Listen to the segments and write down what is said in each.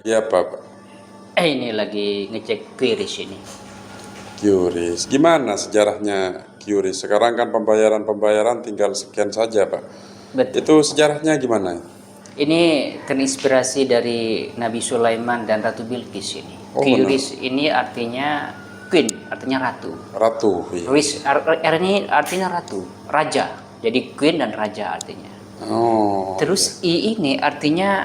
Iya Pak. Ini lagi ngecek QRIS ini. QRIS. Gimana sejarahnya QRIS? Sekarang kan pembayaran tinggal sekian saja Pak. Betul. Itu sejarahnya gimana? Ini terinspirasi dari Nabi Sulaiman dan Ratu Bilqis ini. Oh, QRIS ini artinya queen, artinya ratu. Ratu. Iya. Ini artinya ratu, raja. Jadi queen dan raja artinya. Oh. Terus I ini artinya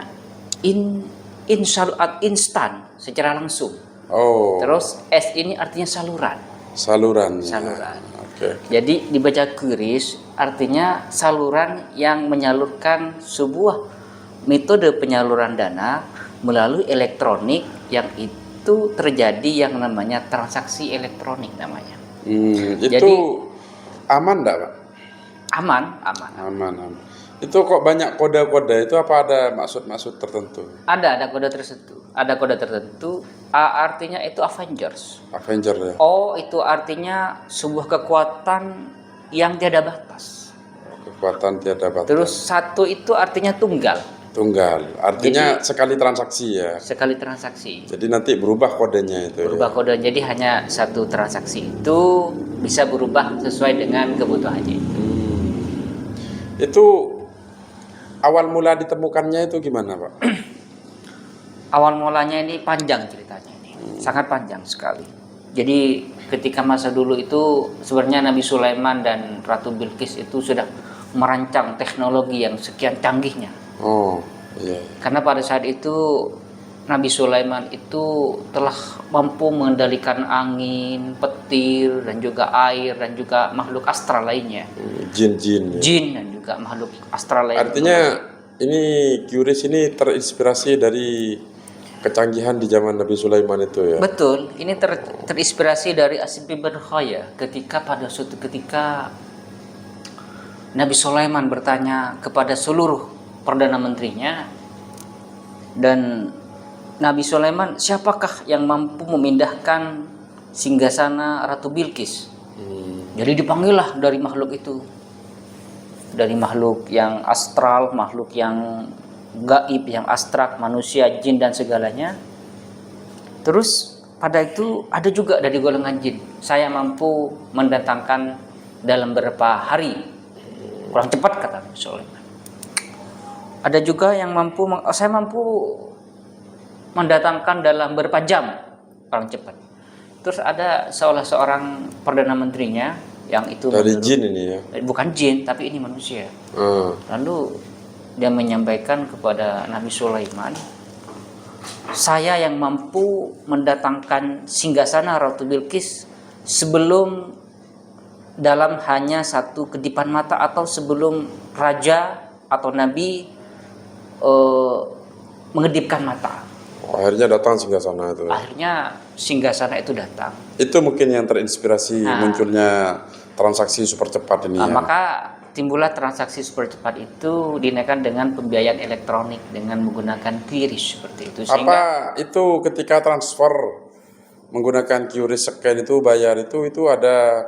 instan, secara langsung. Oh. Terus S ini artinya saluran. Saluran. Saluran. Oke. Jadi dibaca QRIS artinya saluran yang menyalurkan sebuah metode penyaluran dana melalui elektronik, yang itu terjadi yang namanya transaksi elektronik namanya. Itu Jadi aman enggak Pak? aman. Aman. Itu kok banyak kode-kode, itu apa ada maksud-maksud tertentu? Ada kode tertentu. Ada kode tertentu. A artinya itu Avengers. Avenger ya. O itu artinya sebuah kekuatan yang tiada batas. Kekuatan tiada batas. Terus satu itu artinya tunggal. Artinya Jadi, sekali transaksi ya. Sekali transaksi. Jadi nanti berubah kodenya itu. Berubah kode, jadi hanya satu transaksi itu bisa berubah sesuai dengan kebutuhannya. Itu awal mula ditemukannya itu gimana Pak? Awal mulanya ini panjang ceritanya ini, sangat panjang sekali. Jadi ketika masa dulu itu sebenarnya Nabi Sulaiman dan Ratu Bilqis itu sudah merancang teknologi yang sekian canggihnya. Oh, iya. Karena pada saat itu Nabi Sulaiman itu telah mampu mengendalikan angin, petir, dan juga air, dan juga makhluk astral lainnya. Jin-jin. Jin dan juga makhluk astral lainnya. Artinya ini QRIS ini terinspirasi dari kecanggihan di zaman Nabi Sulaiman itu ya? Betul, ini terinspirasi dari Asim bin Khaya pada suatu ketika Nabi Sulaiman bertanya kepada seluruh Perdana Menterinya, dan Nabi Sulaiman, siapakah yang mampu memindahkan singgasana Ratu Bilqis? Jadi dipanggillah dari makhluk itu, dari makhluk yang astral, makhluk yang gaib, yang abstrak, manusia, jin dan segalanya. Terus pada itu ada juga dari golongan jin, saya mampu mendatangkan dalam beberapa hari, kurang cepat kata Nabi Sulaiman. Ada juga yang saya mampu mendatangkan dalam beberapa jam, paling cepat. Terus ada seorang perdana menterinya yang itu dari jin ini ya? Bukan jin, tapi ini manusia. Lalu dia menyampaikan kepada Nabi Sulaiman, saya yang mampu mendatangkan singgasana Ratu Bilqis sebelum dalam hanya satu kedipan mata, atau sebelum raja atau nabi mengedipkan mata. Akhirnya datang singgasana itu. Akhirnya singgasana itu datang. Itu mungkin yang terinspirasi munculnya transaksi super cepat ini ya. Maka timbullah transaksi super cepat itu dinaikkan dengan pembiayaan elektronik dengan menggunakan QRIS seperti itu. Apa itu ketika transfer menggunakan QRIS scan itu bayar itu ada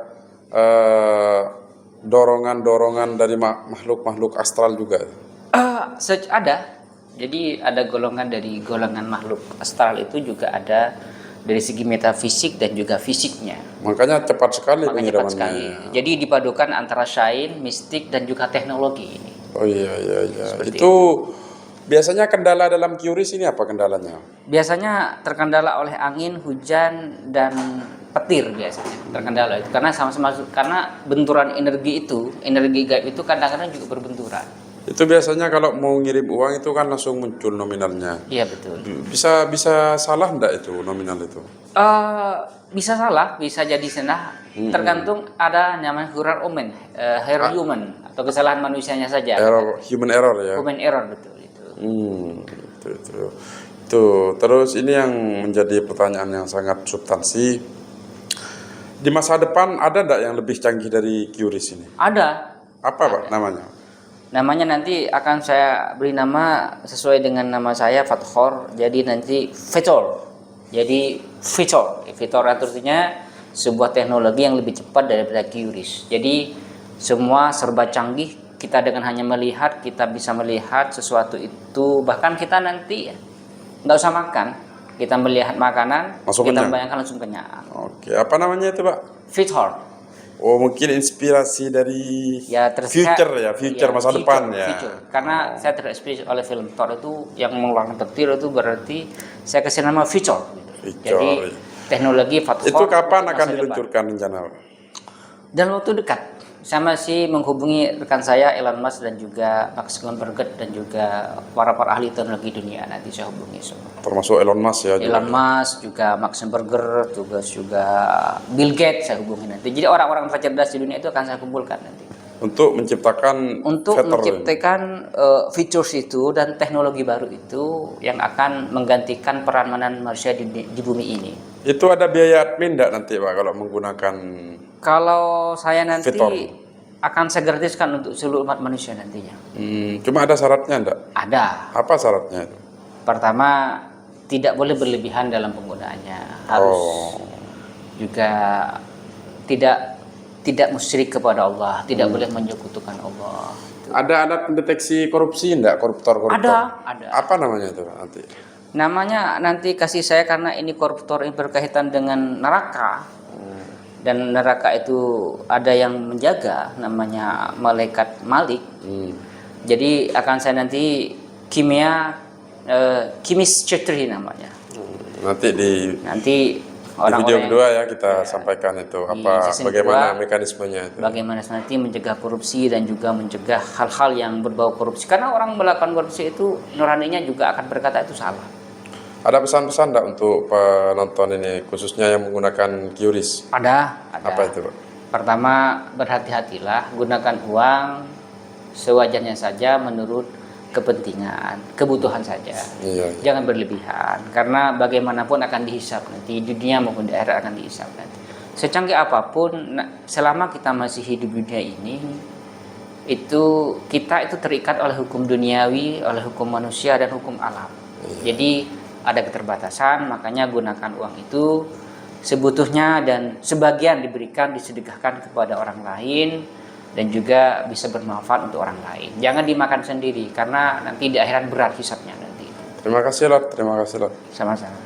dorongan dari makhluk astral juga? Ada. Jadi ada golongan makhluk astral itu juga ada dari segi metafisik dan juga fisiknya. Makanya cepat sekali pengirimannya. Jadi dipadukan antara sains, mistik dan juga teknologi ini. Oh iya. Itu biasanya kendala dalam QRIS ini apa kendalanya? Biasanya terkendala oleh angin, hujan dan petir biasanya terkendala itu, karena sama-sama, karena benturan energi gaib itu kadang-kadang juga berbenturan. Itu biasanya kalau mau ngirim uang itu kan langsung muncul nominalnya. Iya betul. Bisa salah enggak itu nominal itu? Bisa salah, bisa jadi salah. Tergantung ada namanya error human atau kesalahan manusianya saja. Human error ya. Human error betul itu. Itu terus ini yang menjadi pertanyaan yang sangat substansi. Di masa depan ada enggak yang lebih canggih dari QRIS ini? Ada. Apa Pak namanya? Namanya nanti akan saya beri nama sesuai dengan nama saya, Fathor. Jadi nanti Vitor. Jadi Vitor artinya sebuah teknologi yang lebih cepat daripada QRIS. Jadi semua serba canggih. Kita dengan hanya melihat, kita bisa melihat sesuatu itu. Bahkan kita nanti nggak usah makan. Kita melihat makanan, Langsung kita kenyang? bayangkan langsung kenyang. Oke, apa namanya itu Pak? Fithor. Oh mungkin inspirasi dari Ya, future ya, future ya, masa future, depan ya. future. Karena saya terinspirasi oleh film Thor itu yang mengeluarkan petir itu berarti saya kasih nama future. Future. Jadi teknologi Fithor Itu kapan untuk akan masa depan. diluncurkan rencana? Dalam waktu dekat. Saya masih menghubungi rekan saya Elon Musk dan juga Mark Zuckerberg dan juga para ahli teknologi dunia, nanti saya hubungi semua. Termasuk Elon Musk ya. Elon Musk juga Mark Zuckerberg, juga Bill Gates saya hubungi nanti. Jadi orang-orang tercerdas di dunia itu akan saya kumpulkan nanti. Untuk menciptakan Menciptakan features itu dan teknologi baru itu yang akan menggantikan peranan manusia di bumi ini. Itu ada biaya admin enggak nanti Pak kalau menggunakan? Kalau saya nanti Fitur. akan saya gratiskan untuk seluruh umat manusia nantinya. Cuma ada syaratnya enggak? Ada. Apa syaratnya itu? Pertama, tidak boleh berlebihan dalam penggunaannya. Harus juga tidak musyrik kepada Allah, tidak boleh menyekutukan Allah. Ada pendeteksi korupsi enggak? Koruptor? Ada. Apa namanya itu Pak nanti? Namanya nanti kasih saya karena ini koruptor ini berkaitan dengan neraka. Dan neraka itu ada yang menjaga, namanya malaikat Malik. Jadi akan saya nanti kimis cetri namanya. Nanti di video kedua ya kita sampaikan itu bagaimana mekanismenya itu. Bagaimana nanti mencegah korupsi dan juga mencegah hal-hal yang berbau korupsi. Karena orang melakukan korupsi itu nuraninya juga akan berkata itu salah. Ada pesan-pesan enggak untuk penonton ini khususnya yang menggunakan QRIS? Ada. Apa itu Pak? Pertama, berhati-hatilah, gunakan uang sewajarnya saja menurut kepentingan, kebutuhan saja. Iya. Jangan berlebihan, karena bagaimanapun akan dihisap nanti, di dunia maupun di akhirat akan dihisap nanti. Secanggih apapun, selama kita masih hidup di dunia ini, kita itu terikat oleh hukum duniawi, oleh hukum manusia dan hukum alam. Iya. Jadi ada keterbatasan, makanya gunakan uang itu sebutuhnya dan sebagian disedekahkan kepada orang lain dan juga bisa bermanfaat untuk orang lain. Jangan dimakan sendiri karena nanti di akhirat berat hisapnya nanti. Terima kasih Lord. Sama-sama.